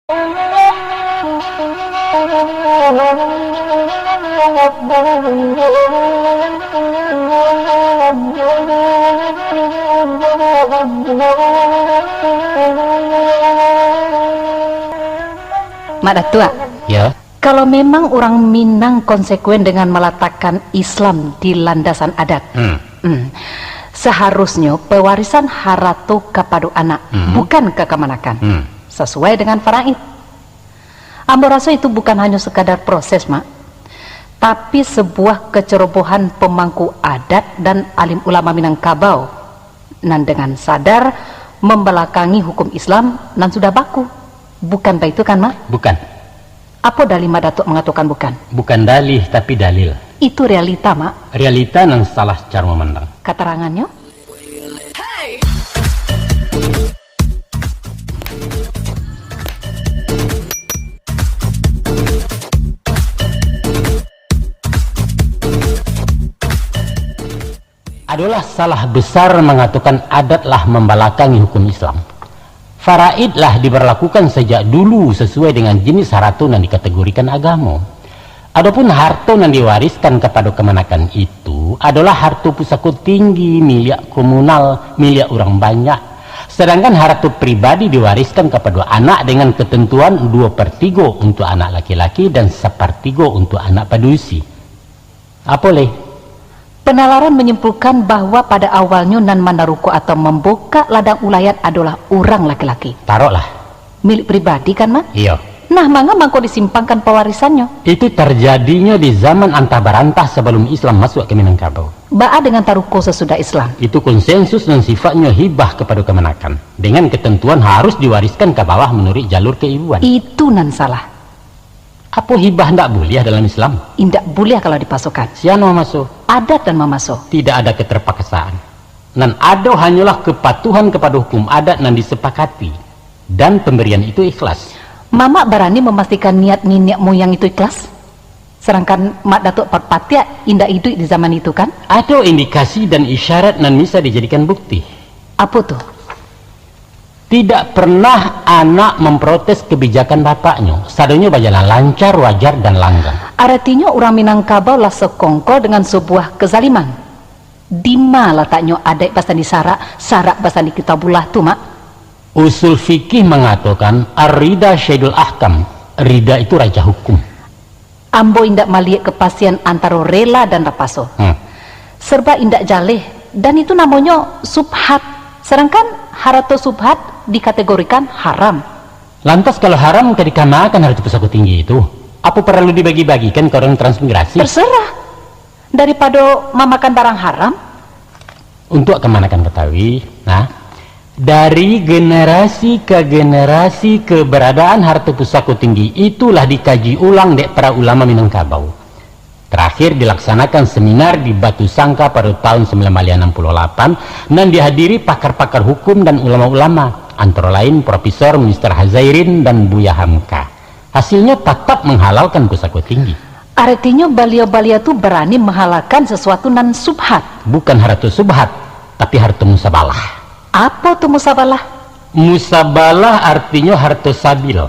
Mak Datua, Ya, kalau memang orang Minang konsekuen dengan meletakkan Islam di landasan adat, seharusnya pewarisan haratu kepada anak, bukan ke kemanakan, sesuai dengan faraid. Ambo rasa itu bukan hanya sekadar proses, Mak, tapi sebuah kecerobohan pemangku adat dan alim ulama Minangkabau, nan dengan sadar membelakangi hukum Islam nan sudah baku. Bukan begitu kan, Mak? bukan. Apa dalih Mak Datuk mengatakan bukan? Bukan dalih tapi dalil. Itu realita, Mak. Realita yang salah cara memandang. Keterangannya? Adalah salah besar mengatakan adatlah membelakangi hukum Islam. Faraidlah diberlakukan sejak dulu sesuai dengan jenis harta yang dikategorikan agama. Adapun harta yang diwariskan kepada kemanakan itu adalah harta pusaka tinggi, milik komunal, milik orang banyak. Sedangkan harta pribadi diwariskan kepada anak dengan ketentuan 2/3 untuk anak laki-laki dan 1/3 untuk anak padusi. Apa leh? Penalaran menyimpulkan bahwa pada awalnya nan mandaruko atau membuka ladang ulayat adalah orang laki-laki. Taruhlah. Milik pribadi kan, Mak? Iya. Nah, mangga mangko disimpangkan pewarisannya. Itu terjadinya di zaman antah barantah sebelum Islam masuk ke Minangkabau. Ba'a dengan taruko sesudah Islam. Itu konsensus dan sifatnya hibah kepada kemenakan. Dengan ketentuan harus diwariskan ke bawah menurut jalur keibuan. Itu nan salah. Apa hibah tidak boleh dalam Islam? Indak boleh kalau dipasukan. Siapa masuk? Adat dan memaso. Tidak ada keterpaksaan. Dan ada hanyalah kepatuhan kepada hukum adat yang disepakati. Dan pemberian itu ikhlas. Mama berani memastikan niat nenek moyang itu ikhlas? Sedangkan Mak Datuk Perpatia indak hidup di zaman itu kan? Ada indikasi dan isyarat yang bisa dijadikan bukti. Apa tuh? Tidak pernah anak memprotes kebijakan bapaknya. Sadanya berjalan lancar, wajar, dan langgang. Artinya orang Minangkabau lah sekongkol dengan sebuah kezaliman. Di mana letaknya adat pasal di sarak pasal di kitabullah tu, Mak? Usul fikih mengatakan ar-rida syaidul ahkam. Rida itu raja hukum. Ambo indak malihat kepastian antara rela dan rapaso. Serba indak jaleh, dan itu namanya subhat. Sedangkan harta subhat dikategorikan haram. Lantas kalau haram ke dikamakan harta pusaka tinggi itu, apa perlu dibagi-bagikan ke orang transmigrasi? Terserah. Daripada memakan barang haram. Untuk kemanakan ketahui, nah, dari generasi ke generasi keberadaan harta pusaka tinggi itulah dikaji ulang dek para ulama Minangkabau. Terakhir dilaksanakan seminar di Batu Sangka pada tahun 1968 dan dihadiri pakar-pakar hukum dan ulama-ulama, antara lain Profesor Mr. Hazairin dan Buya Hamka. Hasilnya tetap menghalalkan pusaka tinggi. Artinya balia-balia itu berani menghalalkan sesuatu nan subhat. Bukan harta subhat, tapi harta musabalah. Apa tuh musabalah? Musabalah artinya harta sabil,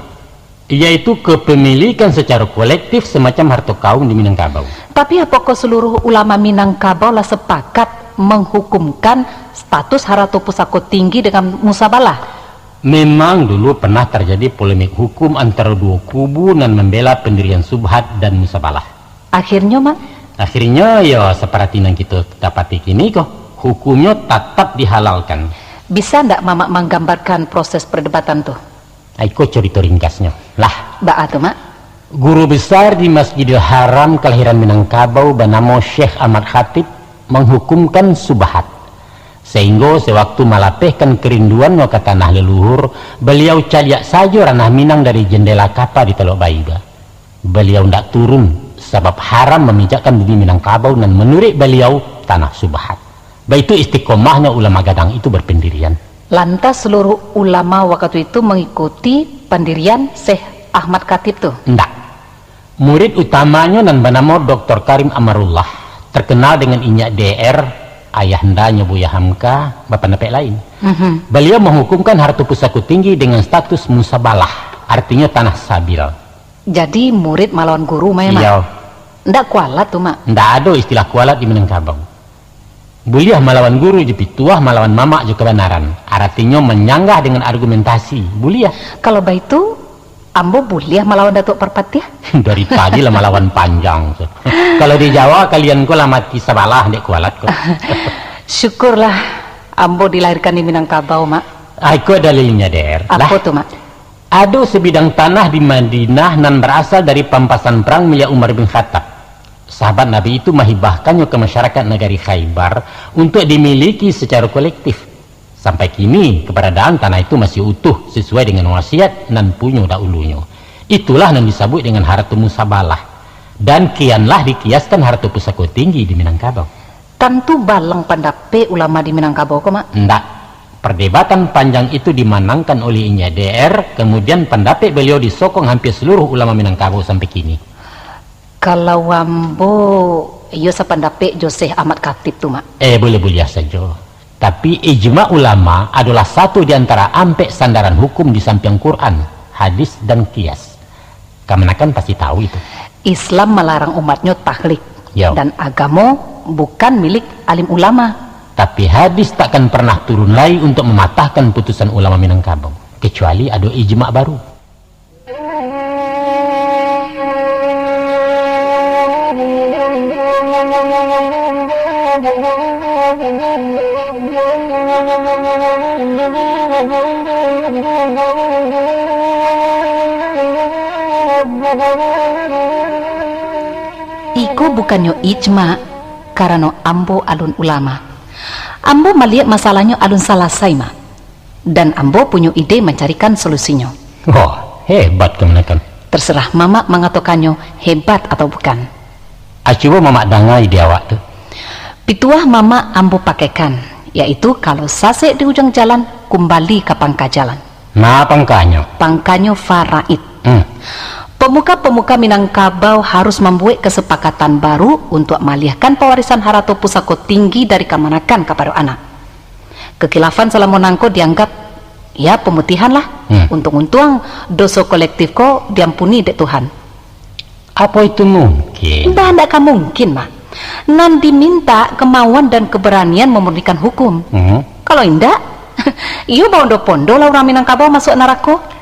yaitu kepemilikan secara kolektif semacam harta kaum di Minangkabau. Tapi apakah seluruh ulama Minangkabau lah sepakat menghukumkan status harta pusaka tinggi dengan musabalah? Memang dulu pernah terjadi polemik hukum antara dua kubu dan membela pendirian subhat dan musabalah. Akhirnya, Mak? Akhirnya ya seperti yang kita dapati kini kok, hukumnya tetap dihalalkan. Bisa ndak Mama menggambarkan proses perdebatan tuh? Aiko cerita ringkasnya. Lah, Ba'a tuh, Mak? guru besar di Masjidil Haram kelahiran Minangkabau bernama Syekh Ahmad Khatib menghukumkan subhat. Sehingga sewaktu malapehkan kerinduan ke tanah leluhur, beliau caliak saja ranah Minang dari jendela kapal di Teluk Baiba. Beliau tidak turun sebab haram memijakkan bumi Minangkabau dan menurut beliau tanah subhat. Baik itu istiqomahnya ulama gadang itu berpendirian. Lantas seluruh ulama waktu itu mengikuti pendirian Syekh Ahmad Khatib tuh? Tidak. Murid utamanya dan bernama Dr. Karim Amarullah, terkenal dengan Inyak DR, ayahandanya Buya Hamka, bapak nepek lain. Beliau menghukumkan harta pusaka tinggi dengan status musabalah. artinya tanah sabil. Jadi murid melawan guru mah ya, Mak? Iya. Ndak kualat tuh, Mak. Ndak ada istilah kualat di Minangkabau. Buliah melawan guru je pituah melawan mama je kebenaran. Artinya menyanggah dengan argumentasi. Buliah. Kalau baitu ambo buliah melawan Datuk Perpatiah. Dari tadi lah melawan panjang. Kalau di Jawa kalian ko lah mati sabalah dek kualat ko. Syukurlah ambo dilahirkan di Minangkabau, Mak. Aku dalilnya der. Apa tuh, Mak? Ada sebidang tanah di Madinah nan berasal dari pampasan perang milik Umar bin Khattab. Sahabat Nabi itu menghibahkannya ke masyarakat negeri Khaybar untuk dimiliki secara kolektif. Sampai kini keberadaan tanah itu masih utuh sesuai dengan wasiat nan punya dahulunya. Itulah yang disebut dengan harta musabalah. Dan kianlah dikiaskan harta pusako tinggi di Minangkabau. Tentu balang pendapat ulama di Minangkabau kok, Mak? Ndak. Perdebatan panjang itu dimenangkan oleh Inya DR, kemudian pendapat beliau disokong hampir seluruh ulama Minangkabau sampai kini. Kalau ambo iyo sependapat Joseph Ahmad Khatib tuh, Mak. Boleh-boleh saja. Tapi ijma ulama adalah satu di antara ampek sandaran hukum di samping Quran, hadis dan qiyas. Kamu kan pasti tahu itu. Islam melarang umatnya taklid. Yo. Dan agama bukan milik alim ulama. Tapi hadis takkan pernah turun lagi untuk mematahkan putusan ulama Minangkabau, kecuali ada ijma baru. Iku bukannya ijma karena ambo alun ulama. Ambo melihat masalahnya alun selesai, Mak. Dan ambo punya ide mencarikan solusinya. Oh, hebat kamu kan. Terserah Mama mengatakannya hebat atau bukan. Coba Mama dengar ide awak tuh. Pituah Mama ambo pakaikan, yaitu kalau sasek di ujung jalan kembali ke pangka jalan. Nah, pangkanya? Pangkanya faraid. Pemuka-pemuka Minangkabau harus membuat kesepakatan baru untuk mengalihkan pewarisan harta pusako tinggi dari kemanakan kepada anak. Kekhilafan Salamonangko dianggap ya pemutihan lah. Untung-untung dosa kolektif kok diampuni dek Tuhan. Apa itu mungkin? Tidak mungkin, Mak. Nan diminta kemauan dan keberanian memurnikan hukum. Kalau indah, iyo bondo-bondo lah orang Minangkabau masuk neraka.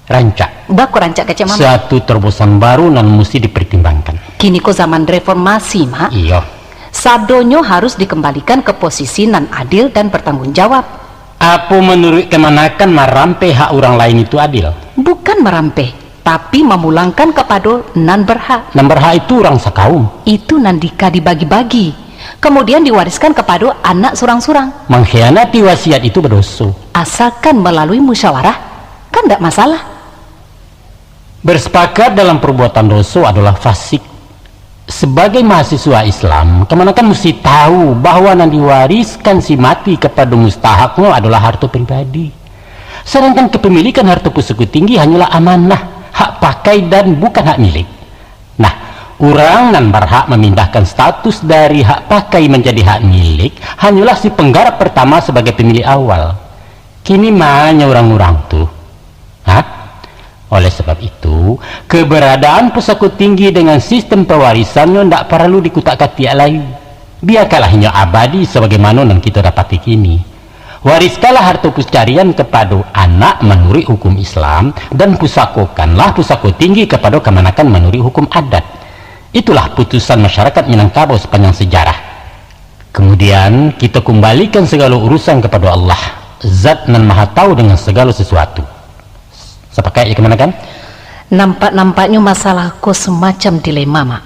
Rancak. Baku rancak kece, Mama. Suatu terobosan baru nan mesti dipertimbangkan. Kini kok zaman reformasi, Mak. Iya. Sadonyo harus dikembalikan ke posisi nan adil dan bertanggung jawab. Apa menurut kemanakan merampe hak orang lain itu adil? Bukan merampe, tapi memulangkan kepada nan berhak. Nan berhak itu orang sekaum. Itu nandika dibagi-bagi, kemudian diwariskan kepada anak surang-surang. Mengkhianati wasiat itu berdosa. Asalkan melalui musyawarah, kan tidak masalah. Bersepakat dalam perbuatan dosa adalah fasik. Sebagai mahasiswa Islam, kemanakan mesti tahu bahwa yang diwariskan si mati kepada mustahaknya adalah harta pribadi. Sedangkan kepemilikan harta pusako tinggi hanyalah amanah, hak pakai dan bukan hak milik. Nah, orang nan berhak memindahkan status dari hak pakai menjadi hak milik hanyalah si penggarap pertama sebagai pemilik awal. Kini mana orang-orang tuh? Oleh sebab itu, keberadaan pusako tinggi dengan sistem pewarisannya tidak perlu dikutak-katik lagi. Biarkanlah abadi sebagaimana yang kita dapati kini. Wariskanlah harta puscarian kepada anak menurut hukum Islam dan pusakokanlah pusako tinggi kepada kemanakan menurut hukum adat. Itulah putusan masyarakat Minangkabau sepanjang sejarah. Kemudian kita kembalikan segala urusan kepada Allah, Zat nan Maha Tahu dengan segala sesuatu. Sepakat ya kemanakan? Nampak-nampaknya masalahku semacam dilema, Mak.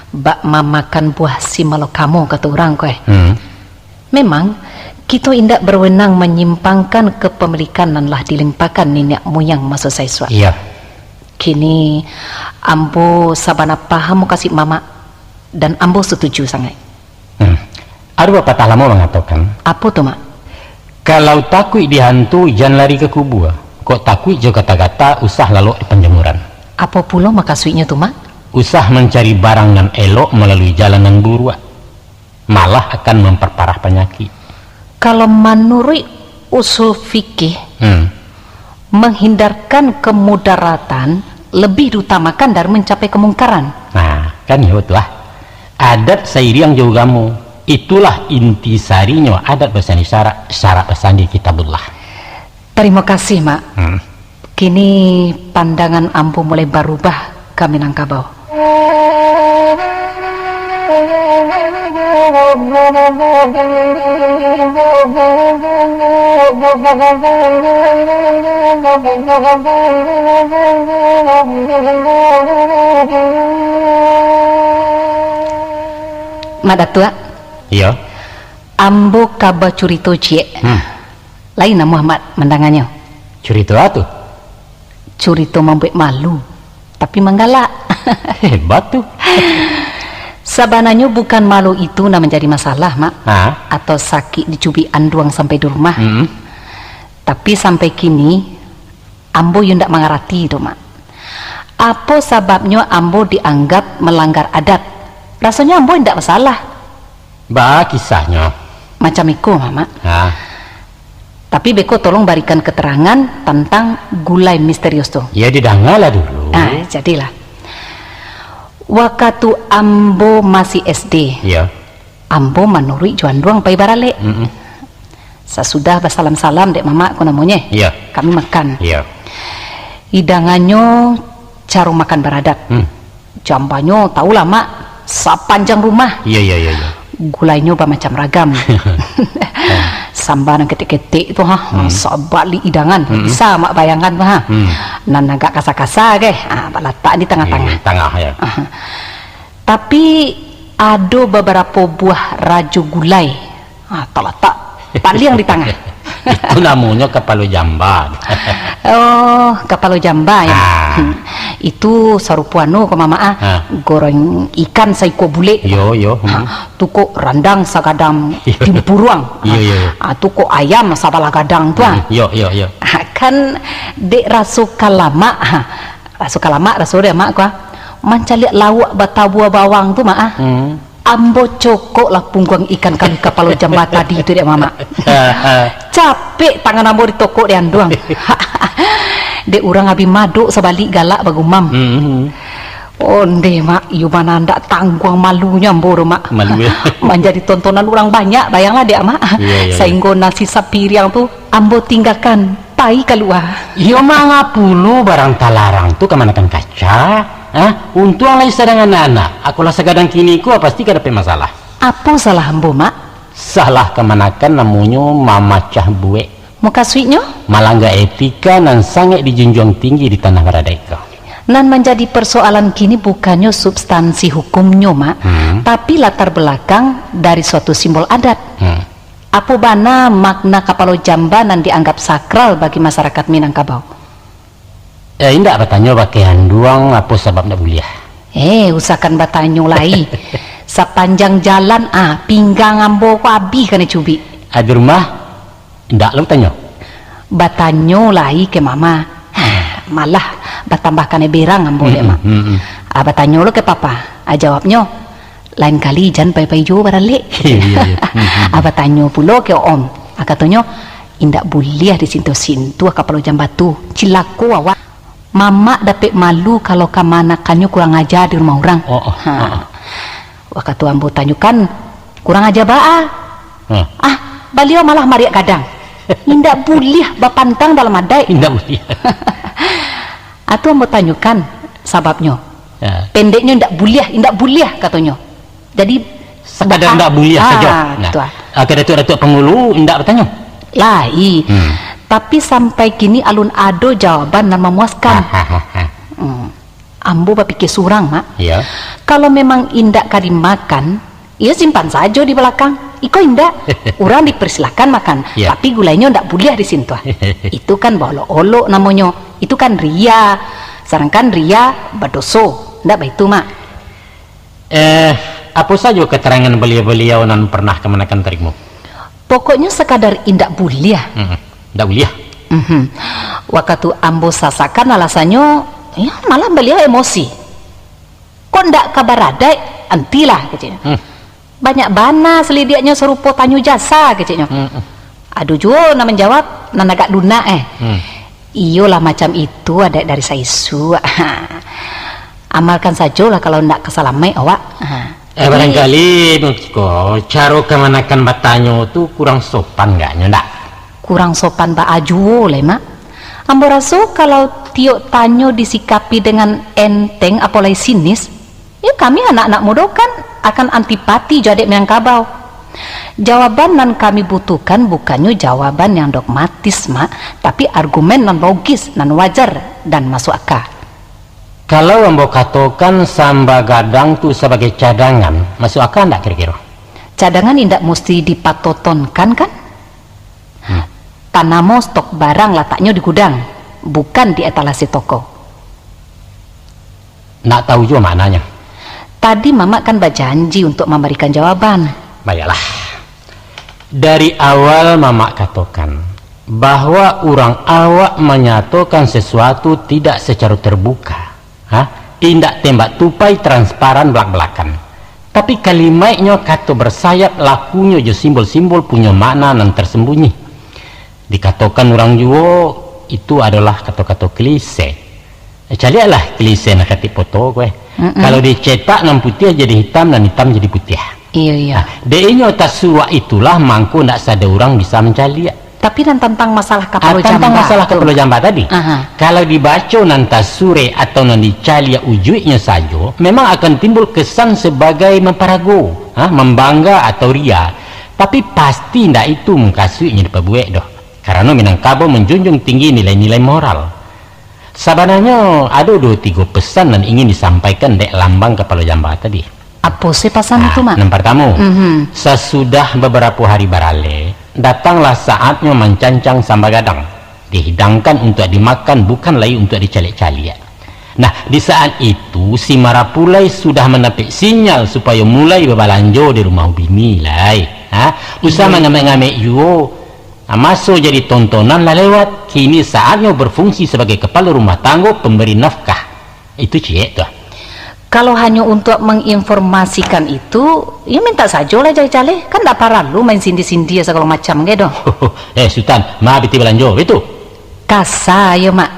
Bak mamakan buah si malo kamu kata orang kowe. Memang kita indak berwenang menyimpangkan kepemilikan nan lah dilimpahkan nenek moyang masa saya suat. Iya. Kini ambo sabana paham kasih Mama dan ambo setuju sangat. Ada pepatah lama mengatakan. Apa tuh, Mak? Kalau takut dihantu jangan lari ke kubur. Kok takut juga kata-kata usah lalu di penjemuran. Apa pula makasihnya tuh, Mak? Usah mencari barang yang elok melalui jalanan buruan, malah akan memperparah penyakit. Kalau menurut usul fikih, Menghindarkan kemudaratan lebih diutamakan dari mencapai kemungkaran. Nah, kan ya tuh adat sairiang jauh kamu. Itulah intisarinya adat bahasa Indonesia syarat pesan di kitabullah. Terima kasih, Mak. Kini pandangan ambo mulai berubah ke Minangkabau. Mak Datua. Iya. Ambo kaba curito cie. Lain na Muhammad mendangannya. Curito atuh. Curito membuat malu, tapi menggalak. Hebat tuh. Sabananya bukan malu itu na menjadi masalah, Mak. Atau sakit dicubi anduang sampai di rumah. Tapi sampai kini ambo yang ndak mengerti itu, Mak. Apa sebabnya ambo dianggap melanggar adat? Rasanya ambo ndak masalah. Bah kisahnya. Macam itu, Mama. Tapi beko tolong berikan keterangan tentang gulai misterius tuh. Ya didangala dulu. Jadilah. Waktu ambo masih SD. Iya. Ambo menurut Juan Duang pai barale. Sesudah bersalam-salam dek mama aku namanya. Iya. Kami makan. Iya. Hidangannya cara makan beradat. Jambanyo tahu lah mak, sepanjang rumah. Iya. Gulainya macam ragam. Sambaran ketik-ketik itu sabali hidangan. Bisa mak bayangkan nan agak kasar-kasar ke. Letak di tengah-tengah. Tengah ya. Tapi ada beberapa buah raju gulai. Terletak paling di tengah. Itu namanya kepala jamban. Oh, kepala jamba ya. Itu sarupuano ke mama goreng ikan saiko bule. Yo. Tuko randang sagadang timpuruang. Iya. Tuko ayam sabala gadang tuh. Yo. Kan dek rasuka lama rasul dia mak gua. Mancalik lawak batabua bawang tuh mak. Ambo cokok lah punggung ikan kali kepala jamba tadi itu dia mama. Capek tangan ambo di toko dia doang. Dek orang habis maduk sebalik galak bagumam. Onde mak, iu mana ndak tangguang malunya ambo mak. Malu ya. Menjadi tontonan orang banyak, bayanglah dia mak. Sehingga nasi sapiriang tuh ambo tinggalkan pai keluar. Yo manga pulu barang talarang tuh kemanakan kaca. Untung lagi sedang anak. Aku lah segadang kini ku pasti kada masalah. Apa salah ambo mak? Salah kemanakan namanya mama cah bue. Muka suitnya? Malangga etika nan sangat dijunjung tinggi di tanah Merdeka. Nan menjadi persoalan kini bukannya substansi hukumnya mak, tapi latar belakang dari suatu simbol adat. Apa bana makna kapalo jamba nan dianggap sakral bagi masyarakat Minangkabau? Indah bertanya pakaian doang apa sebab nak buliah. Usahakan bertanya lagi. Sepanjang jalan pinggang ambo ku habis kena cubi. Di rumah indah lo tanya. Bertanya lagi ke mama. Malah bertambahkan berang ambo dek mak. Bertanya lo ke papa. Jawabnya lain kali jangan pai-pai jo barale. Bertanya pula ke om. Katanya indak buliah di sintu-sintu kapalo jambatu. Cilaku awak. Mama dapat malu kalau kemanakannya kurang ajar di rumah orang. Waktu ambo tanyakan kurang ajar beliau malah mariak kadang. Indak buliah bapantang dalam adai. Indak buliah. Atau ambo tanyakan sebabnya. Pendeknya indak buliah katanya. Jadi sekadar indak buliah saja. Kada tu pengulu indak bertanya. Tapi sampai kini alun ado jawaban dan memuaskan. Ambo berpikir surang mak. Kalau memang indak kadi makan, ya simpan saja di belakang. Iko indak, orang dipersilahkan makan. Tapi gulainya ndak buliah di situ. Itu kan bolok-olok namanya. Itu kan ria. Sedangkan ria berdoso. Ndak begitu mak. Apa saja keterangan beliau-beliau nan pernah kemanakan terikmu? Pokoknya sekadar indak buliah. Ndak buliah. Waktu ambo sasakan alasannya ya malah beliau emosi. Kok ndak kabar adai antilah kecilnya. Banyak bana selidiknya serupa tanyu jasa kecilnya. Aduh juga nak menjawab nan agak lunak Iyalah macam itu ada dari saisu. Amalkan sajalah kalau ndak kesalamai awak. Barangkali Mutiko, cara kemanakan batanyo tu kurang sopan gak ndak? Kurang sopan ba aju le mak. Ambo raso kalau tiok tanyo disikapi dengan enteng apalagi sinis, ya kami anak-anak muda kan akan antipati jadi Minangkabau. Jawaban yang kami butuhkan bukannya jawaban yang dogmatis mak, tapi argumen non logis, non wajar dan masuk akal. Kalau ambo katakan samba gadang tu sebagai cadangan, masuk akal ndak kira-kira? Cadangan indak mesti dipatotonkan kan? Tanamo stok barang letaknya di gudang, bukan di etalase toko. Nak tahu juga maknanya. Tadi mama kan berjanji untuk memberikan jawaban. Baiklah. Dari awal mama katakan bahwa orang awak menyatakan sesuatu tidak secara terbuka. Tindak tembak tupai transparan belak-belakan. Tapi kalimatnya kata bersayap, lakunya je simbol-simbol punya makna yang tersembunyi. Dikatakan orang juga itu adalah kata-kata klise. Calialah klise nak kata foto gue. Kalau dicetak nan putih jadi hitam, dan hitam jadi putih. Iya. Deinyo tasua itulah mangko ndak sada orang bisa mencari. Tapi dan tentang masalah kapal jamba. Tentang masalah kapal jamba tadi. Kalau dibaca nan tasure atau nan dicari ujuknya saja, memang akan timbul kesan sebagai memparago, membangga atau ria. Tapi pasti ndak itu mengkasuinya diperbuat doh. Karena Minangkabau menjunjung tinggi nilai-nilai moral. Sebenarnya ada 2-3 pesan yang ingin disampaikan dek lambang kepala jamba tadi. Apa sih pesan itu mak? Yang pertama, sesudah beberapa hari berale, datanglah saatnya mencancang samba gadang. Dihidangkan untuk dimakan, bukan lagi untuk dicalik-calik. Nah, di saat itu si Marapulai sudah menepik sinyal supaya mulai berbalanjo di rumah bini lah. Usah mengamek-ngamek juga. Masuk jadi tontonan lah lewat. Kini saatnya berfungsi sebagai kepala rumah tangga, pemberi nafkah. Itu cik tuh. Kalau hanya untuk menginformasikan itu, ya minta saja lah jale-jale. Kan tak parah lu main sindi-sindi ya segala macam gitu. Sultan, maaf itu belanjo itu. Kasar ya mak.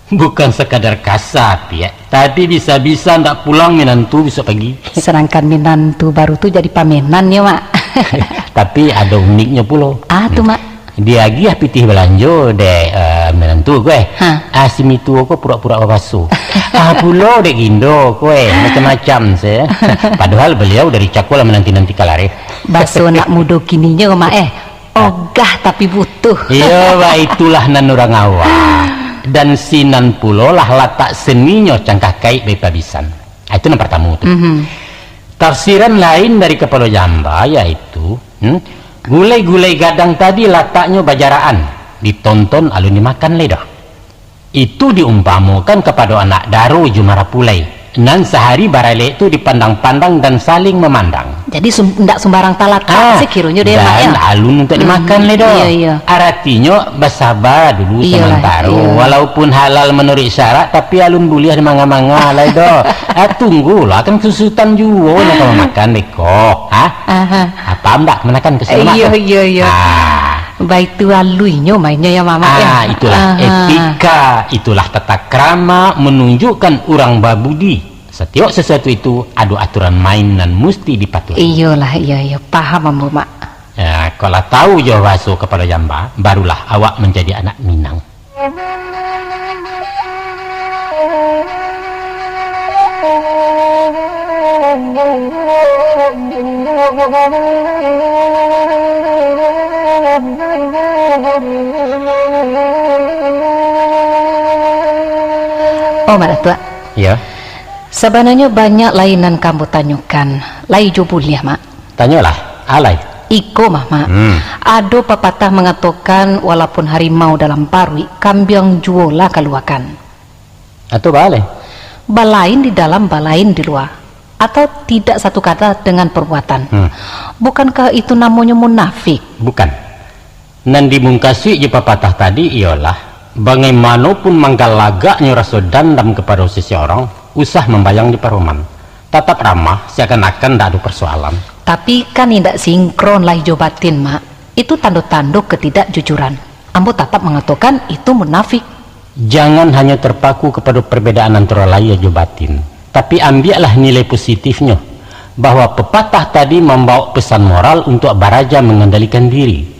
Bukan sekadar kasar ya. Tadi bisa-bisa ndak pulang menantu besok pagi. Sedangkan menantu baru tuh jadi pamenan ya mak. Tapi ada uniknya pulo. Tuh mak. Dia lagi pitih belanjo deh menantu gue. Asim itu kok pura-pura basuh. Pulo deh gindo gue macam-macam sih. Padahal beliau dari Cakul menanti-nanti kalare. Baso nak mudo kininya mak ogah tapi butuh. Iya, itulah nan orang awak. Dan sinan pulo lah letak seninya cangkah kait bepabisan. Itu yang pertama tuh. Tafsiran lain dari kepala jamba yaitu gulai-gulai gadang tadi letaknya bajaraan, ditonton alun dimakan ledah. Itu diumpamakan kepada anak daro Jumarapulai. Nan sehari barale itu dipandang-pandang dan saling memandang. Jadi ndak sembarang talata sekirunya dia dan alun untuk dimakan ledah. Iya. Artinya bersabar dulu sementara. Walaupun halal menurut syarat, tapi alun boleh manga-manga ledah. Tunggulah kan kesulitan juga kalau makan deko. Apa ndak menakan kesulitan? Iya. Baik tu aluinya mainnya ya mama itulah etika, itulah tata krama menunjukkan orang babudi. Setiap sesuatu itu ada aturan main dan mesti dipatuhi. Iya paham ambo mak. Kalau tahu jawaban kepada jamba, barulah awak menjadi anak Minang. Mak Datuk. Ya. Sebenarnya banyak lainan kamu tanyakan. Lai jo boleh mak. Tanyalah, alai. Iko mak. Ada pepatah mengatakan walaupun harimau dalam parwi, kambing juola keluakan. Atau balai? Balain di dalam, balain di luar. Atau tidak satu kata dengan perbuatan. Bukankah itu namanya munafik? Bukan. Nan dimungkasi je pepatah tadi ialah bagaimanapun manggal lagaknya rasa dendam kepada seseorang, usah membayang di paroman. Tetap ramah, seakan-akan tidak ada persoalan. Tapi kan tidak sinkron lah hijau batin mak. Itu tanda-tanda ketidakjujuran. Ambo tetap mengatakan itu munafik. Jangan hanya terpaku kepada perbedaan antara lahir dan batin, tapi ambillah nilai positifnya, bahwa pepatah tadi membawa pesan moral untuk baraja mengendalikan diri.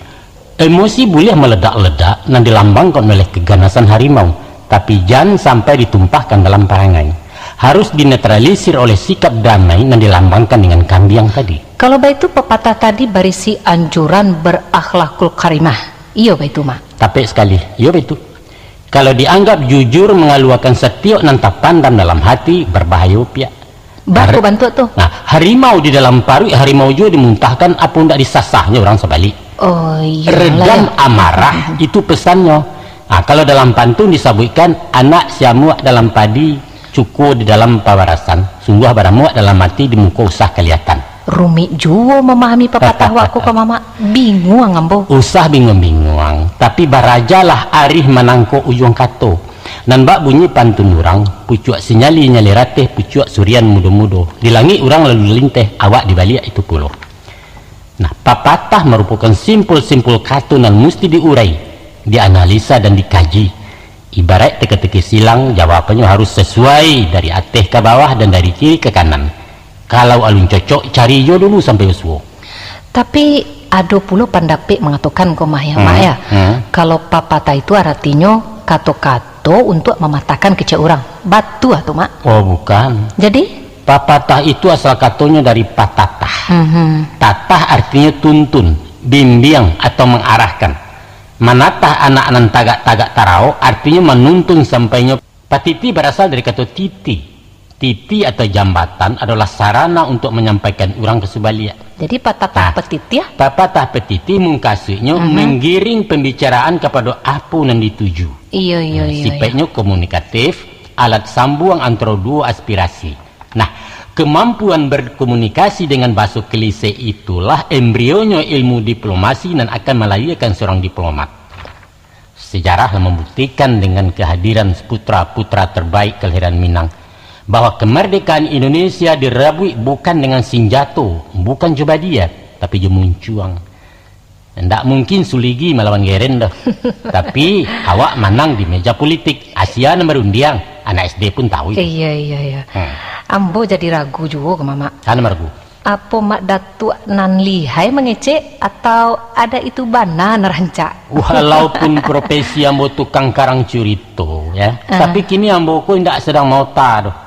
Emosi boleh meledak-ledak dan dilambangkan oleh keganasan harimau, tapi jangan sampai ditumpahkan dalam perangai. Harus dinetralisir oleh sikap damai dan dilambangkan dengan kambiang tadi. Kalau itu pepatah tadi berisi anjuran berakhlakul karimah. Iya itu mah. Tapi sekali, iya itu. Kalau dianggap jujur mengeluarkan setiap nantap pandang dalam hati, berbahaya pihak. Baku bantu tuh. Nah, harimau di dalam paru, harimau juga dimuntahkan apa tidak disasahnya orang sebalik. Oh iya. Redam amarah itu pesannya. Nah, kalau dalam pantun disebutkan anak siamuak dalam padi, cukup di dalam pawarasan, sungguh baramuak dalam mati di muka usah kelihatan. Rumit juga memahami pepatah waku ke mama. Bingung ambo. Usah bingung-bingung, tapi barajalah arih menangko ujung kato. Dan bak bunyi pantun orang, pucuak sinyali nyali ratih, pucuak surian mudo-mudo. Di langit orang lalu linteh, awak di balik itu pulau. Nah, pepatah merupakan simpul-simpul kato dan mesti diurai, dianalisa dan dikaji. Ibarat teka-teki silang, jawabannya harus sesuai dari atas ke bawah dan dari kiri ke kanan. Kalau alun cocok, cari jo dulu sampai usuh. Tapi ada pula pandapik mengatakan mak ya. Kalau pepatah itu artinya kato-kato untuk mematahkan kecil orang. Batu atau mak? Oh bukan. Jadi? Pepatah itu asal katonya dari patatah. Tatah artinya tuntun, bimbing atau mengarahkan. Manatah anak-anak tagak-tagak tarau artinya menuntun sampainya. Patiti berasal dari kata titi. Titi atau jambatan adalah sarana untuk menyampaikan orang ke sebalia. Jadi patah petiti ya? Patah petiti mungkasihnya menggiring pembicaraan kepada apa yang dituju. Iya. Sifatnya komunikatif, alat sambung antara dua aspirasi. Nah, kemampuan berkomunikasi dengan bahasa klise itulah embrionya ilmu diplomasi dan akan melahirkan seorang diplomat. Sejarah membuktikan dengan kehadiran putra-putra terbaik kelahiran Minang bahwa kemerdekaan Indonesia dirabui bukan dengan senjata, bukan coba dia, tapi jemuncuang. Tidak mungkin Suligi melawan Gerenda, tapi awak menang di meja politik. Asia nomor undiang, anak SD pun tahu itu. Iya. Ambo jadi ragu juga ke mama. Sana ragu. Apa mak datuk nan lihai mengecek atau ada itu bana nerancak? Walaupun profesi ambo tukang karang curito, ya, tapi kini ambo ko tidak sedang mau taruh.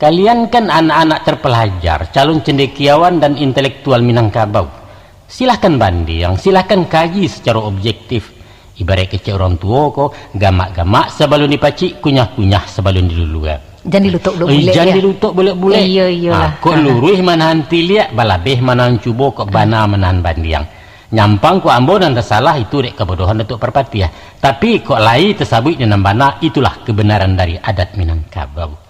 Kalian kan anak-anak terpelajar, calon cendekiawan dan intelektual Minangkabau. Silahkan banding, silahkan kaji secara objektif. Ibarat kecil orang tua kok, gamak-gamak sebelum dipacik, kunyah-kunyah sebelum diluluan. Jangan dilutuk boleh. Jangan dilutuk boleh. Iya. Kok luruh manahan tiliak, balabeh manahan cubo, kok bana manahan bandiang. Nyampang kok ambo dan tersalah itu dek kebodohan Datuk Perpati ya. Tapi kok lai tersabut dengan bana, itulah kebenaran dari adat Minangkabau.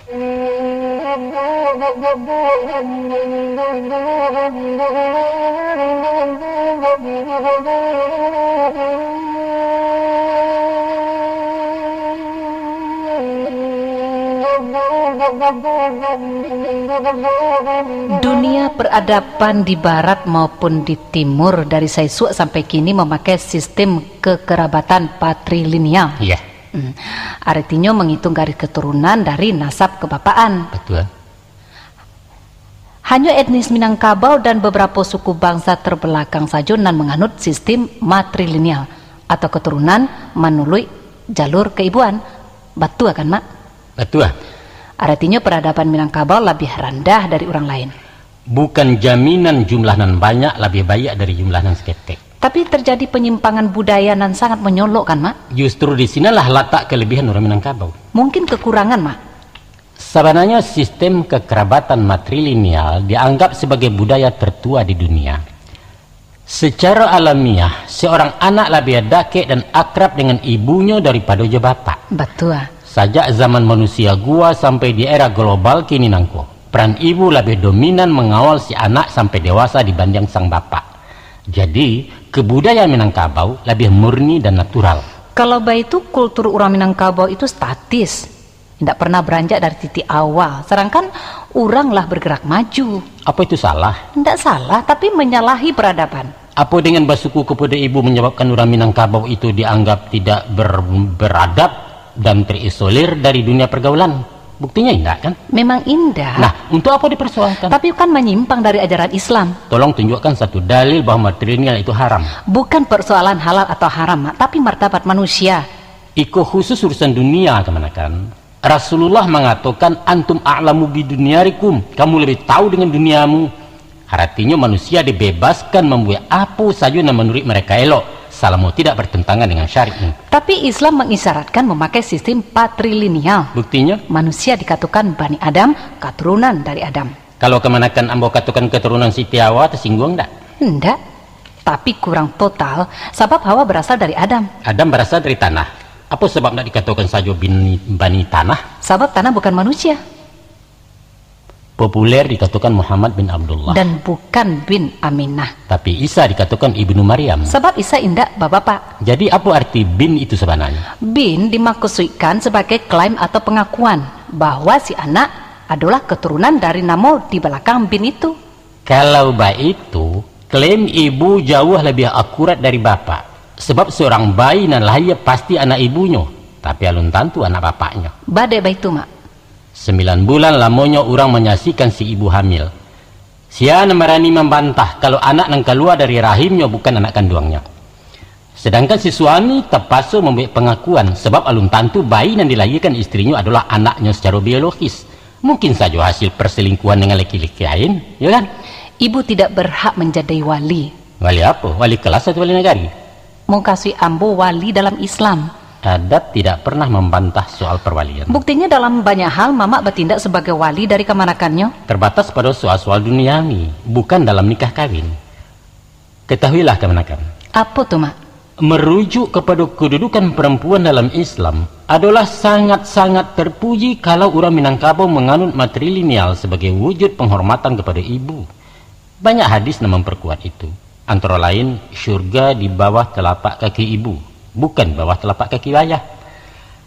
Dunia peradaban di barat maupun di timur dari Saisuk sampai kini memakai sistem kekerabatan patrilineal. Iya. Artinya menghitung garis keturunan dari nasab kebapaan. Betul. Hanya etnis Minangkabau dan beberapa suku bangsa terbelakang saja nan menganut sistem matrilineal atau keturunan melalui jalur keibuan. Betul kan mak? Betul. Artinya peradaban Minangkabau lebih rendah dari orang lain. Bukan jaminan jumlah nan banyak lebih banyak dari jumlah nan seketek. Tapi terjadi penyimpangan budaya nan sangat menyolok kan mak? Justru di sinilah letak kelebihan orang Minangkabau. Mungkin kekurangan mak? Sebenarnya sistem kekerabatan matrilineal dianggap sebagai budaya tertua di dunia. Secara alamiah, seorang anak lebih dekat dan akrab dengan ibunya daripada bapak. Betul. Sejak zaman manusia gua sampai di era global kini nangko, peran ibu lebih dominan mengawal si anak sampai dewasa dibanding sang bapak. Jadi, kebudayaan Minangkabau lebih murni dan natural. Kalau itu kultur orang Minangkabau itu statis. Tidak pernah beranjak dari titik awal. Sedangkan oranglah bergerak maju. Apa itu salah? Tidak salah, tapi menyalahi peradaban. Apa dengan basuku kepada ibu menyebabkan orang Minangkabau itu dianggap tidak beradab dan terisolir dari dunia pergaulan. Buktinya indah kan? Memang indah. Nah, untuk apa dipersoalkan? Tapi kan menyimpang dari ajaran Islam. Tolong tunjukkan satu dalil bahwa matrimonial itu haram. Bukan persoalan halal atau haram, Mak, tapi martabat manusia. Iko khusus urusan dunia kemanakan? Rasulullah mengatakan antum a'lamu bidunyarikum, kamu lebih tahu dengan duniamu. Artinya manusia dibebaskan membuat apa saja yang menurut mereka elok, selama tidak bertentangan dengan syariat. Tapi Islam mengisyaratkan memakai sistem patrilineal. Buktinya? Manusia dikatakan Bani Adam, keturunan dari Adam. Kalau kemanakan ambo katakan keturunan Siti Hawa, tersinggung enggak? Enggak, tapi kurang total, sebab Hawa berasal dari Adam. Adam berasal dari tanah. Apa sebab tidak dikatakan saja bani tanah? Sebab tanah bukan manusia. Populer dikatakan Muhammad bin Abdullah. Dan bukan bin Aminah. Tapi Isa dikatakan Ibnu Maryam. Sebab Isa indak bapak-bapak. Jadi apa arti bin itu sebenarnya? Bin dimaksudkan sebagai klaim atau pengakuan bahwa si anak adalah keturunan dari nama di belakang bin itu. Kalau itu, klaim ibu jauh lebih akurat dari bapak. Sebab seorang bayi nan lahir pasti anak ibunya, tapi alun tentu anak bapaknya. Badai baik itu, Mak. 9 bulan lamanya orang menyaksikan si ibu hamil. Siapa berani membantah kalau anak yang keluar dari rahimnya bukan anak kandungnya. Sedangkan si suami terpaksa membuat pengakuan sebab alun tentu bayi yang dilahirkan istrinya adalah anaknya secara biologis. Mungkin saja hasil perselingkuhan dengan laki-laki lain, ya kan? Ibu tidak berhak menjadi wali. Wali apa? Wali kelas atau wali negari? Mau kasih ambo wali dalam Islam. Adat tidak pernah membantah soal perwalian. Buktinya dalam banyak hal Mama bertindak sebagai wali dari kemanakannya. Terbatas pada soal-soal duniawi, bukan dalam nikah kawin. Ketahuilah kemanakan. Apa tuh, Mak? Merujuk kepada kedudukan perempuan dalam Islam adalah sangat-sangat terpuji kalau orang Minangkabau menganut matrilineal sebagai wujud penghormatan kepada ibu. Banyak hadis yang memperkuat itu. Antara lain, syurga di bawah telapak kaki ibu, bukan bawah telapak kaki ayah.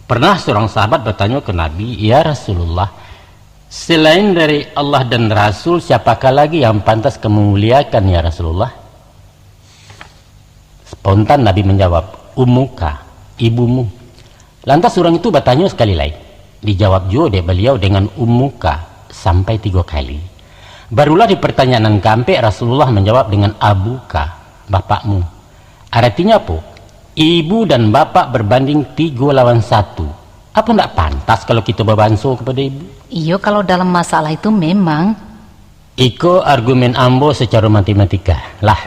Pernah seorang sahabat bertanya ke Nabi, "Ya Rasulullah, selain dari Allah dan Rasul, siapakah lagi yang pantas kemuliakan ya Rasulullah?" Spontan Nabi menjawab, "Ummuka, ibumu." Lantas orang itu bertanya sekali lagi. Dijawab juga beliau dengan ummuka sampai 3 kali. Barulah di pertanyaan kampe Rasulullah menjawab dengan abuka, bapakmu. Artinya apa? Ibu dan bapak berbanding 3 lawan 1. Apa tidak pantas kalau kita berbanso kepada ibu? Iya, kalau dalam masalah itu memang. Iko argumen ambo secara matematika lah.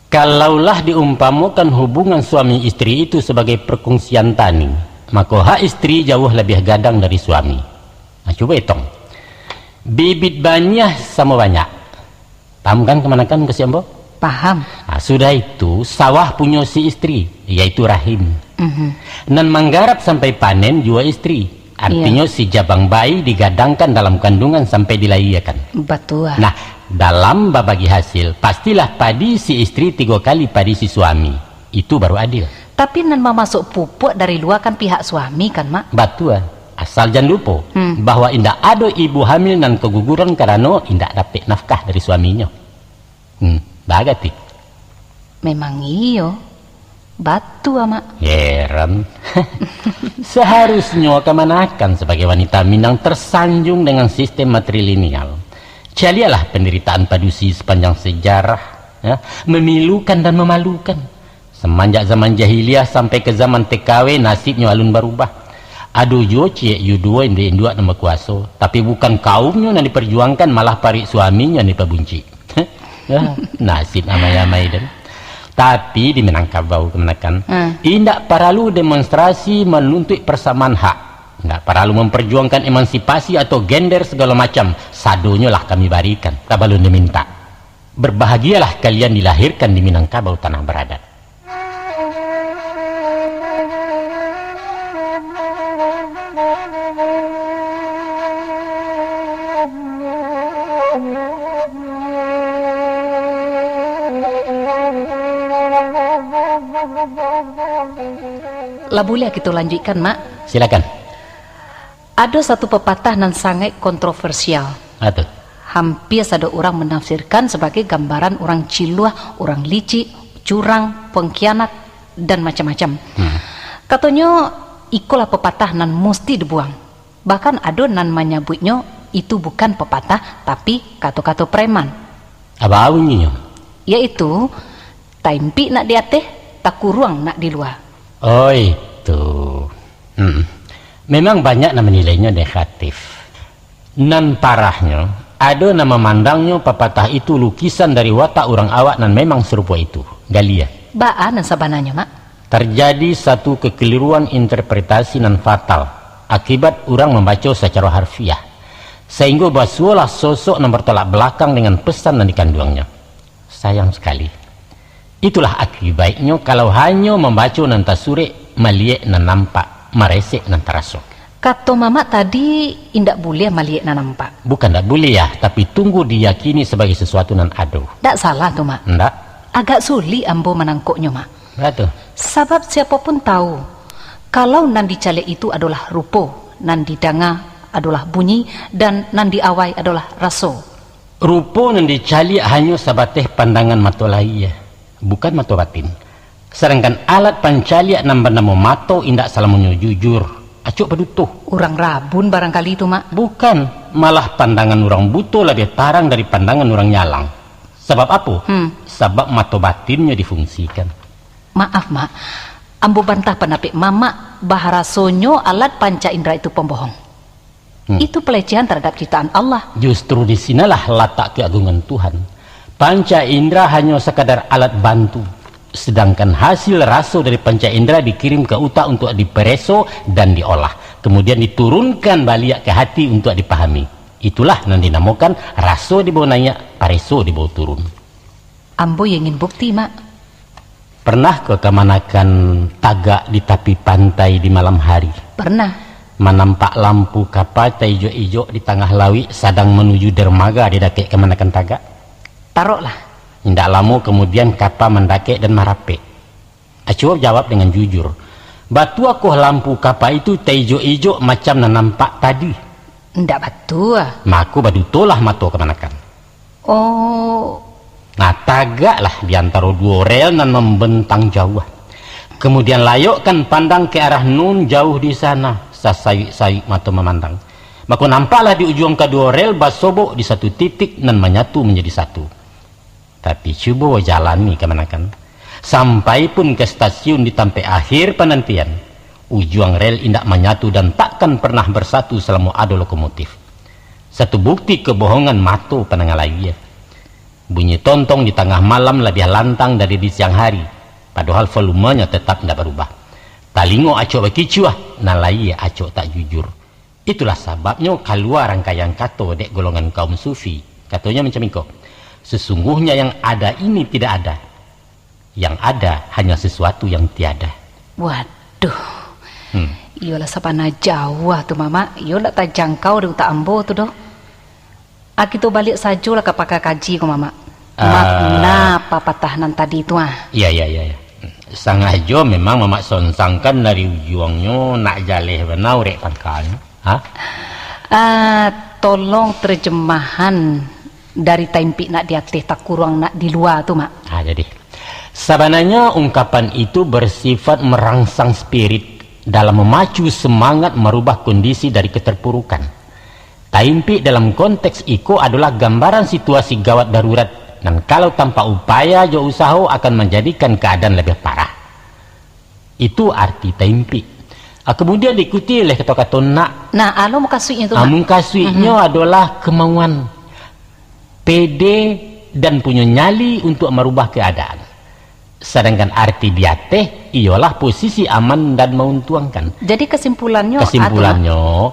Kalaulah diumpamakan hubungan suami istri itu sebagai perkongsian tani, maka hak istri jauh lebih gadang dari suami. Nah, coba hitung. Bibit banyak sama banyak. Paham kan kemanakan ke si ambo? Paham. Nah, sudah itu sawah punya si istri, yaitu rahim. Dan menggarap sampai panen juga istri. Artinya si jabang bayi digadangkan dalam kandungan sampai dilahirkan. Betul. Nah, dalam babagi hasil, pastilah padi si istri 3 kali padi si suami. Itu baru adil. Tapi nan masuk pupuk dari luar kan pihak suami kan, Mak? Betul. Asal jangan lupa bahwa indak ada ibu hamil dan keguguran karena indak dapat nafkah dari suaminya. Bagati. Memang iyo. Batu, Mak. Heran. Seharusnya kemanakan sebagai wanita Minang tersanjung dengan sistem matrilineal. Carilah penderitaan padusi sepanjang sejarah, ya, memilukan dan memalukan. Semenjak zaman jahiliyah sampai ke zaman TKW nasibnya alun berubah. Aduh joci yudua indua nama kuasa, tapi bukan kaumnya yang diperjuangkan, malah parik suaminya yang diperbunci. Ya, nasib amai-amai dan. Tapi di Minangkabau kemenakan, indak perlu demonstrasi menuntut persamaan hak, indak perlu memperjuangkan emansipasi atau gender segala macam. Sadonya lah kami barikan, tak perlu diminta. Berbahagialah kalian dilahirkan di Minangkabau tanah beradat. Lah boleh kita lanjutkan, Mak? Silakan. Ada satu pepatah yang sangat kontroversial. Aduh. Hampir ada orang menafsirkan sebagai gambaran orang ciluah, orang licik, curang, pengkhianat, dan macam-macam. Katanya ikulah pepatah nan mesti dibuang. Bahkan ada nan menyebutnya itu bukan pepatah tapi kata-kata preman. Apa bunyinya? Yaitu taimpi nak di atas, takuruang nak di luar. Oh itu. Memang banyak yang menilainya negatif. Nan parahnya, ada nama mandangnya pepatah itu lukisan dari watak orang awak nan memang serupa itu. Galia. Baan dan sabananya, Mak. Terjadi satu kekeliruan interpretasi nan fatal akibat orang membaca secara harfiah. Sehingga basualah sosok yang bertolak belakang dengan pesan yang dikandungnya. Sayang sekali. Itulah akibatnya kalau hanya membaca nan tasure, meliek nan nampak, maresek nan terasa. Kata mama tadi indak boleh melihat nan nampak. Bukan tak boleh ya, tapi tunggu diyakini sebagai sesuatu nan ado. Tak salah tuh, Mak. Ndak? Agak sulit ambo menangkuknya, Mak. Betul. Sebab siapapun tahu kalau nan dicalek itu adalah rupo, nan didanga adalah bunyi, dan nan diawai adalah raso. Rupo nan dicali hanya sabateh pandangan mata lahir, bukan mata batin. Sedangkan alat pancaliak nan bernama mata indak salamunyo jujur. Acuk pedutuh. Orang rabun barangkali itu, Mak. Bukan, malah pandangan orang buta lebih tarang dari pandangan orang nyalang. Sebab apa? Sebab mata batinnya difungsikan. Maaf, Mak. Ambo bantah penapik mama bahara sonyo alat panca indera itu pembohong. Itu pelecehan terhadap ciptaan Allah. Justru di sinalah letak keagungan Tuhan. Panca indera hanya sekadar alat bantu. Sedangkan hasil rasa dari panca indera dikirim ke otak untuk dipereso dan diolah. Kemudian diturunkan balik ke hati untuk dipahami. Itulah yang dinamakan rasa dibawa naik, pareso dibawa turun. Ambo yang ingin bukti, Mak. Pernah ke kemanakan tagak di tepi pantai di malam hari? Pernah. Menampak lampu kapal ijo-ijo di tengah lawi sedang menuju dermaga di dakek kemanakan tagak? Taruhlah. Tidak lama kemudian kapal mendakek dan marapek. Acuh jawab dengan jujur. Batu aku lampu kapal itu ijo-ijo macam nampak tadi. Tidak batu. Maku badu tolah mata kemanakan. Oh. Nah tagaklah di antara dua rel dan membentang jauh. Kemudian layukkan pandang ke arah nun jauh di sana. Sasayuk-sayuk mata memandang. Maka nampaklah di ujung kedua rel basobok di satu titik dan menyatu menjadi satu. Tapi cuba jalani kemanakan. Sampai pun ke stasiun di sampai akhir penantian. Ujung rel indak menyatu dan takkan pernah bersatu selama ada lokomotif. Satu bukti kebohongan mata penengah lagi. Bunyi tontong di tengah malam lebih lantang dari di siang hari. Padahal volumenya tetap tidak berubah. Talingo acok bekicuah, nalai acok tak jujur. Itulah sebabnya keluar rangkaian kata dek golongan kaum sufi. Katanya macam itu. Sesungguhnya yang ada ini tidak ada. Yang ada hanya sesuatu yang tiada. Waduh. Iyalah sapana Jawa tuh, Mama. Iyalah tak jangkau di utak ambo tuh doh. Aku balik sajalah ke pakar kaji ko, Mama. Makna papatahanan tadi itu Iya. Sangajo memang mamak sonsangkan dari ujungnya nak jaleh benau rek pangkalnya. Tolong terjemahan dari taimpi nak di atas tak kurang nak di luar tu, Mak. Jadi sebenarnya ungkapan itu bersifat merangsang spirit dalam memacu semangat merubah kondisi dari keterpurukan. Taimpi dalam konteks itu adalah gambaran situasi gawat darurat. Dan kalau tanpa upaya jo usaha akan menjadikan keadaan lebih parah. Itu arti taimpi. Kemudian diikuti oleh kata-kata nak. Nah, alo mukasuinya itu. Mukasuinya adalah kemauan, pede dan punya nyali untuk merubah keadaan. Sedangkan arti diateh ialah posisi aman dan menguntungkan. Jadi kesimpulannya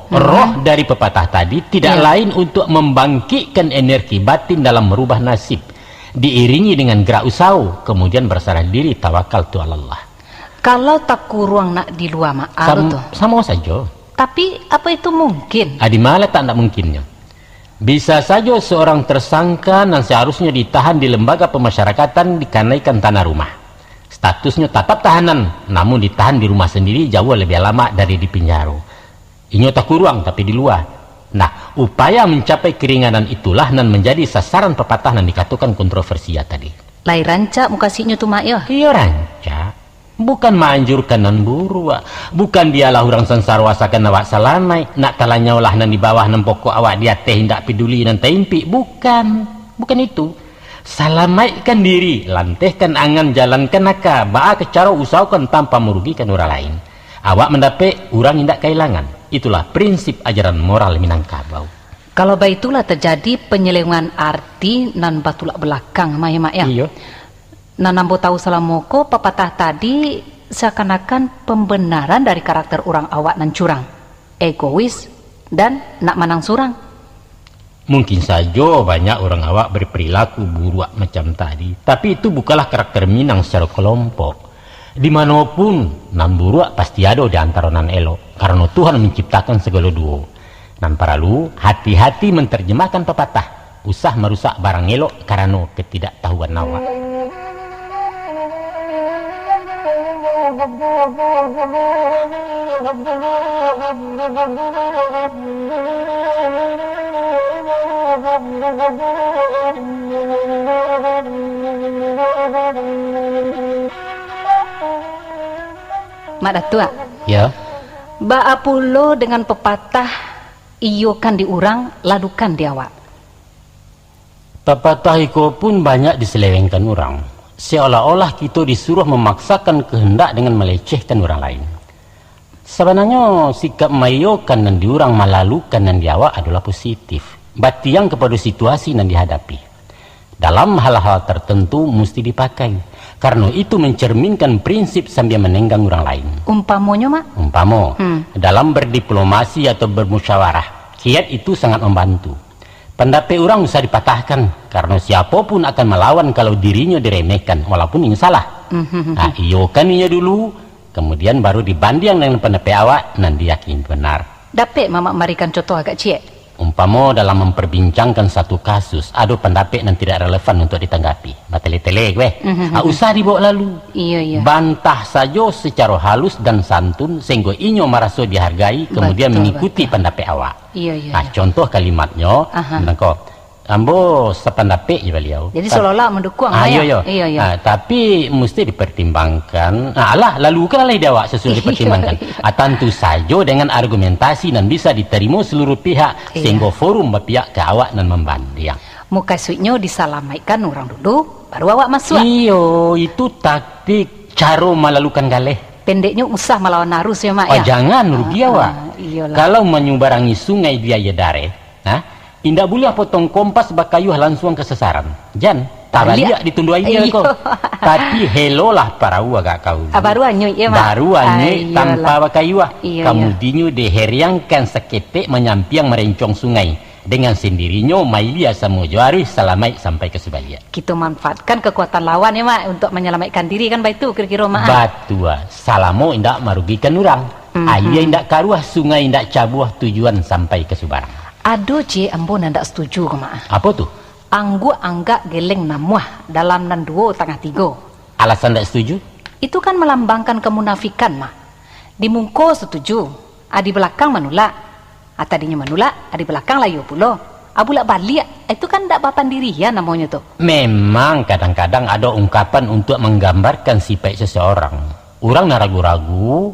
roh dari pepatah tadi tidak lain untuk membangkitkan energi batin dalam merubah nasib, diiringi dengan gerak usaha, kemudian berserah diri, tawakal tu Allah. Kalau tak kurang nak di luar, Mak, sama saja. Tapi apa itu mungkin? Di mana tak mungkinnya? Bisa saja seorang tersangka yang seharusnya ditahan di lembaga pemasyarakatan dikenaikan tanah rumah. Statusnya tetap tahanan, namun ditahan di rumah sendiri jauh lebih lama dari di penjara. Ini tak kurang tapi di luar. Nah, upaya mencapai keringanan itulah yang menjadi sasaran pepatah yang dikatakan kontroversial tadi. Lai ranca mukasinya tu, Mak, ya? Iya ranca. Bukan manjurkan nan buru, bukan dialah orang sansarwasakan awak salamai, nak talanya olah nan di bawah nan pokok awak dia teh hendak peduli nan tempi, bukan itu. Salamaikan diri, lantehkan angan, jalankan naka, ba'a kecara usahakan tanpa merugikan orang lain. Awak mendapat orang hendak kehilangan. Itulah prinsip ajaran moral Minangkabau. Kalau baitulah terjadi penyelewengan arti nan batulak belakang, Mak ya. Iya. Nanambo tahu salamoko pepatah tadi seakan-akan pembenaran dari karakter orang awak nan curang, egois dan nak menang surang. Mungkin saja banyak orang awak berperilaku buruk macam tadi, tapi itu bukanlah karakter Minang secara kelompok. Dimanapun nan buruk pasti ada di antara nan elok, karena Tuhan menciptakan segala dua. Nan perlu hati-hati menerjemahkan pepatah, usah merusak barang elok karena ketidaktahuan awak. Mak Datua. Ya. Ba'a pulo dengan pepatah iyo kan diurang, ladukan diawak. Pepatah iko pun banyak diselewengkan orang. Seolah-olah kita disuruh memaksakan kehendak dengan melecehkan orang lain. Sebenarnya sikap mayokan dan diurang malalukan dan diawak adalah positif. Batiang kepada situasi yang dihadapi. Dalam hal-hal tertentu mesti dipakai. Karena itu mencerminkan prinsip sambil menenggang orang lain. Umpamonya, Mak? Umpamo, dalam berdiplomasi atau bermusyawarah, kiat itu sangat membantu. Pendapat orang usah dipatahkan, karena siapapun akan melawan kalau dirinya diremehkan, walaupun ini salah. Nah, iyokan ini dulu, kemudian baru dibanding dengan pendapat awak, nanti yakin benar. Dapat Mama memberikan contoh agak ciek. Umpama dalam memperbincangkan satu kasus, ada pendapat yang tidak relevan untuk ditanggapi. Batele-tele, usah dibawa lalu. Iya. Bantah saja secara halus dan santun, sehingga inyo merasa dihargai, kemudian mengikuti pendapat awak. Iya. Nah, contoh kalimatnya, ambo sependapat ya beliau. Jadi seolah-olah mendukung. Iya. Tapi mesti dipertimbangkan. Lalu kan oleh awak sesuai dipertimbangkan. Tentu saja dengan argumentasi dan bisa diterima seluruh pihak, sehingga forum berpihak ke awak dan membanding. Muka suitnya disalamaikan orang dulu, baru awak masuk. Iyo, itu taktik cara melalukan galeh. Pendeknya usah melawan arus ya, Mak ya. Jangan rugi awak. Kalau menyubarangi sungai biaya dare, indah boleh potong kompas bakayuh langsung ke sasaran. Jan, tabaliak ditundua ini kok. Tapi helolah para agak kau. Baru anyoi ya, Mak. Baru anyoi tanpa bakayuh. Kemudian diheriangkan seketik menyampiang merencong sungai. Dengan sendirinya mailia sama juari selamai sampai ke sebaliak. Kita manfaatkan kekuatan lawan ya, Mak, untuk menyelamatkan diri kan itu kira-kira, Mak. Batua, salamo indak merugikan orang. Ayah indak karuah sungai indak cabuah tujuan sampai ke Subarang. Aduh, ambo ndak setuju ke, Mak. Apa tuh? Anggu anggak geleng namuah dalam nan 2,3. Alasan ndak setuju? Itu kan melambangkan kemunafikan, Mak. Di mungko setuju, di belakang menolak. Tadinya menolak, di belakang layu pulo. Abulak balik, itu kan ndak papan diri ya namanya tuh. Memang kadang-kadang ada ungkapan untuk menggambarkan sifat seseorang. Orang nan ragu-ragu,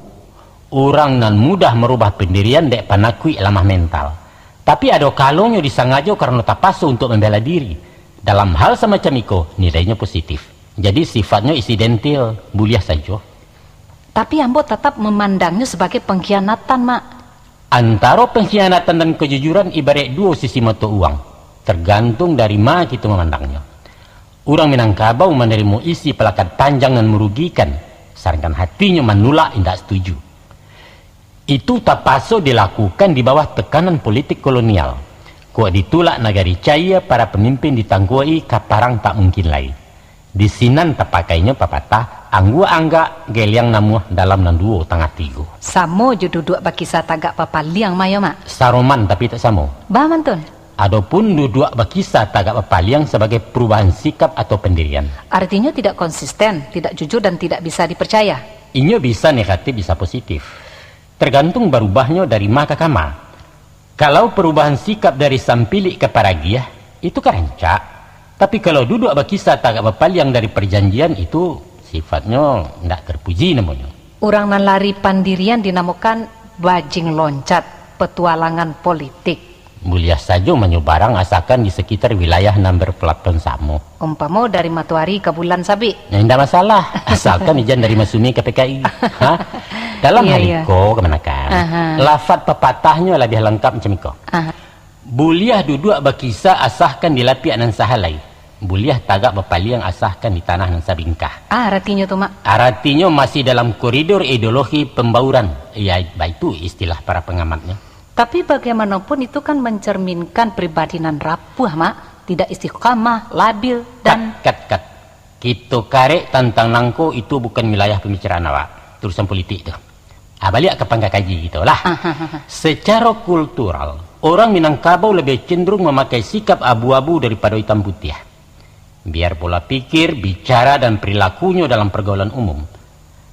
orang nan mudah merubah pendirian dek panakui lemah mental. Tapi ada kalonyo disengaja karena tapaso untuk membela diri. Dalam hal semacam itu, nilainya positif. Jadi sifatnya insidental, boleh saja. Tapi ambo tetap memandangnya sebagai pengkhianatan, Mak. Antara pengkhianatan dan kejujuran ibarat dua sisi mata uang. Tergantung dari mana kita memandangnya. Orang Minangkabau menerima isi pelakat panjang dan merugikan, sedangkan hatinya menolak tidak setuju. Itu tapaso dilakukan di bawah tekanan politik kolonial. Kuat ditulak negari caya para pemimpin ditangguai kaparang tak mungkin lain. Di sinan terpakainya pepatah anggu angga geliang namuh dalam nan 2,3. Samo jo duduk bakisa tagak papaliang maya, Mak. Saroman tapi tak samo. Bah mantun. Adapun duduk bakisa tagak papaliang sebagai perubahan sikap atau pendirian. Artinya tidak konsisten, tidak jujur dan tidak bisa dipercaya. Inyo bisa negatif bisa positif. Tergantung berubahnya dari maka kama. Kalau perubahan sikap dari sampilik ke paragiah itu kerencak. Tapi kalau duduk bakisa tagak papaliang dari perjanjian itu sifatnya tidak terpuji namanya. Orang nan lari pandirian dinamakan bajing loncat, petualangan politik. Mulia saja menyebarang asalkan di sekitar wilayah yang berpelaton sama. Umpama dari Matuari ke Bulan Sabi. Nah, tidak masalah, asalkan izin dari Masumi ke PKI. Dalam hal itu, kemenakan, lafaz pepatahnya lebih lengkap macam itu. Buliah duduk berkisah asahkan di lapiak nan sahalai. Buliah tagak berpaliang asahkan di tanah nan sabingkah. Artinya tuh, Mak? Artinya masih dalam koridor ideologi pembauran. Ya, itu istilah para pengamatnya. Tapi bagaimanapun itu kan mencerminkan pribadi nan rapuh, Mak. Tidak istiqamah, labil, dan... Kat. Kita karek tentang nangko itu bukan wilayah pembicaraan awak. Tulisan politik itu. Balik ke pangkat kaji gitu lah. Secara kultural, orang Minangkabau lebih cenderung memakai sikap abu-abu daripada hitam putih. Biar pola pikir, bicara, dan perilakunya dalam pergaulan umum.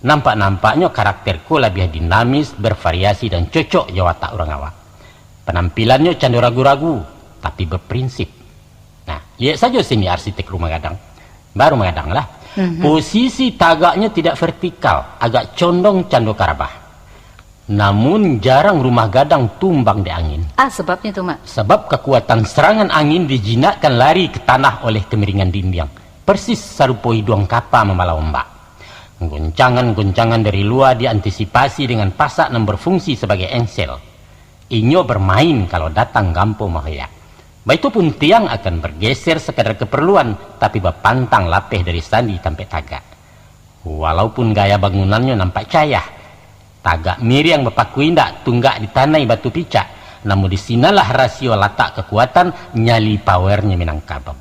Nampak-nampaknya karakterku lebih dinamis, bervariasi, dan cocok jawab tak orang awak. Penampilannya candu ragu-ragu, tapi berprinsip. Nah, lihat saja sini arsitek rumah gadang. Baru mengadang lah. Posisi tagaknya tidak vertikal, agak condong candu karabah. Namun jarang rumah gadang tumbang di angin. Sebabnya tuh, Mak? Sebab kekuatan serangan angin dijinakkan lari ke tanah oleh kemiringan dinding. Persis serupa hidung kapal membawa ombak. Goncangan-goncangan dari luar diantisipasi dengan pasak yang berfungsi sebagai engsel. Inyo bermain kalau datang gampo mahaya. Itu pun tiang akan bergeser sekadar keperluan, tapi berpantang lapeh dari sandi sampai tagak. Walaupun gaya bangunannya nampak cahaya, tagak miri yang berpaku indak tunggak di tanah batu picak, namun di sinalah rasio letak kekuatan nyali powernya Minangkabau.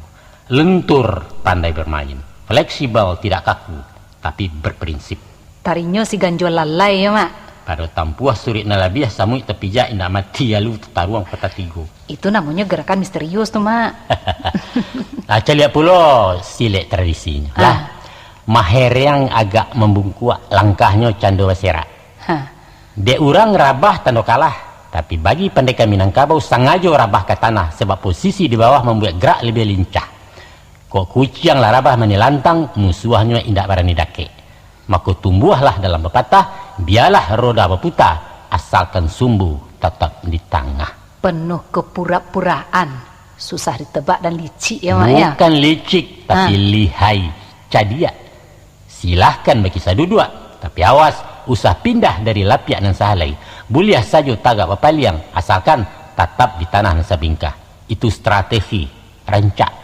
Lentur, pandai bermain, fleksibel, tidak kaku, tapi berprinsip. Tarinya si ganjol lalai ya, Mak? Pada tampuah surit nalabiah samui tepijak indak mati lalu tetaruang peta tigo. Itu namanya gerakan misterius tuh, Mak. Lihat pula silek tradisinya. Lah, maher yang agak membungkuk langkahnya candu wasera. Dek urang rabah tanda kalah, tapi bagi pendekar Minangkabau sengaja rabah ke tanah sebab posisi di bawah membuat gerak lebih lincah. Kok kucing lah rabah menilantang, musuhnya indak barani dake. Maka tumbuhlah dalam pepatah, biarlah roda berputar, asalkan sumbu tetap di tengah. Penuh kepura-puraan, susah ditebak dan licik ya, Mak ya? Bukan licik, tapi lihai, cadia. Silahkan bagi saya duduk, tapi awas, usah pindah dari lapiak nan sahalai. Buliah saja tagak berpaliang, asalkan tetap di tanah nan sabingkah. Itu strategi, rancak.